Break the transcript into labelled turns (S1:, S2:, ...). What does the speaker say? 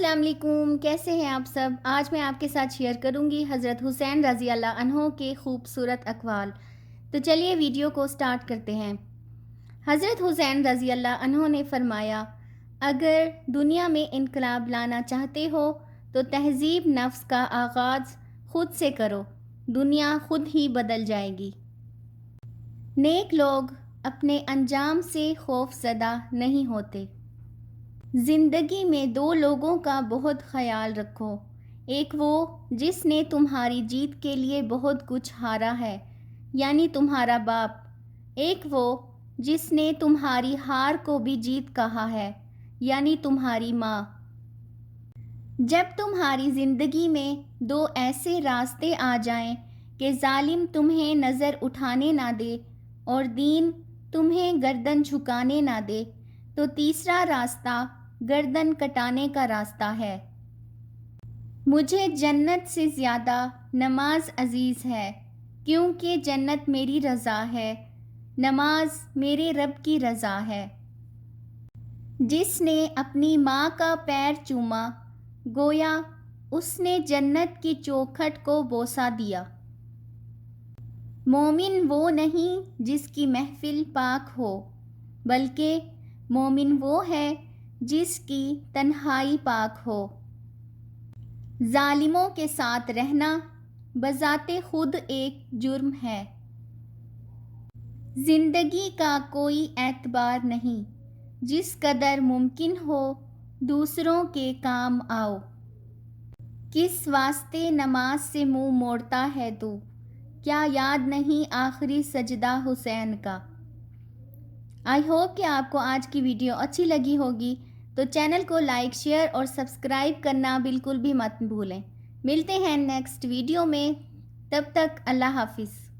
S1: السلام علیکم، کیسے ہیں آپ سب؟ آج میں آپ کے ساتھ شیئر کروں گی حضرت حسین رضی اللہ عنہ کے خوبصورت اقوال۔ تو چلیے ویڈیو کو سٹارٹ کرتے ہیں۔ حضرت حسین رضی اللہ عنہ نے فرمایا، اگر دنیا میں انقلاب لانا چاہتے ہو تو تہذیب نفس کا آغاز خود سے کرو، دنیا خود ہی بدل جائے گی۔ نیک لوگ اپنے انجام سے خوف زدہ نہیں ہوتے۔ زندگی میں دو لوگوں کا بہت خیال رکھو، ایک وہ جس نے تمہاری جیت کے لیے بہت کچھ ہارا ہے یعنی تمہارا باپ، ایک وہ جس نے تمہاری ہار کو بھی جیت کہا ہے یعنی تمہاری ماں۔ جب تمہاری زندگی میں دو ایسے راستے آ جائیں کہ ظالم تمہیں نظر اٹھانے نہ دے اور دین تمہیں گردن جھکانے نہ دے تو تیسرا راستہ گردن کٹانے کا راستہ ہے۔ مجھے جنت سے زیادہ نماز عزیز ہے، کیونکہ جنت میری رضا ہے، نماز میرے رب کی رضا ہے۔ جس نے اپنی ماں کا پیر چوما، گویا اس نے جنت کی چوکھٹ کو بوسہ دیا۔ مومن وہ نہیں جس کی محفل پاک ہو، بلکہ مومن وہ ہے جس کی تنہائی پاک ہو۔ ظالموں کے ساتھ رہنا بذات خود ایک جرم ہے۔ زندگی کا کوئی اعتبار نہیں، جس قدر ممکن ہو دوسروں کے کام آؤ۔ کس واسطے نماز سے منہ موڑتا ہے تو، کیا یاد نہیں آخری سجدہ حسین کا؟ آئی ہوپ کہ آپ کو آج کی ویڈیو اچھی لگی ہوگی، تو چینل کو لائک، شیئر اور سبسکرائب کرنا بالکل بھی مت بھولیں۔ ملتے ہیں نیکسٹ ویڈیو میں، تب تک اللہ حافظ۔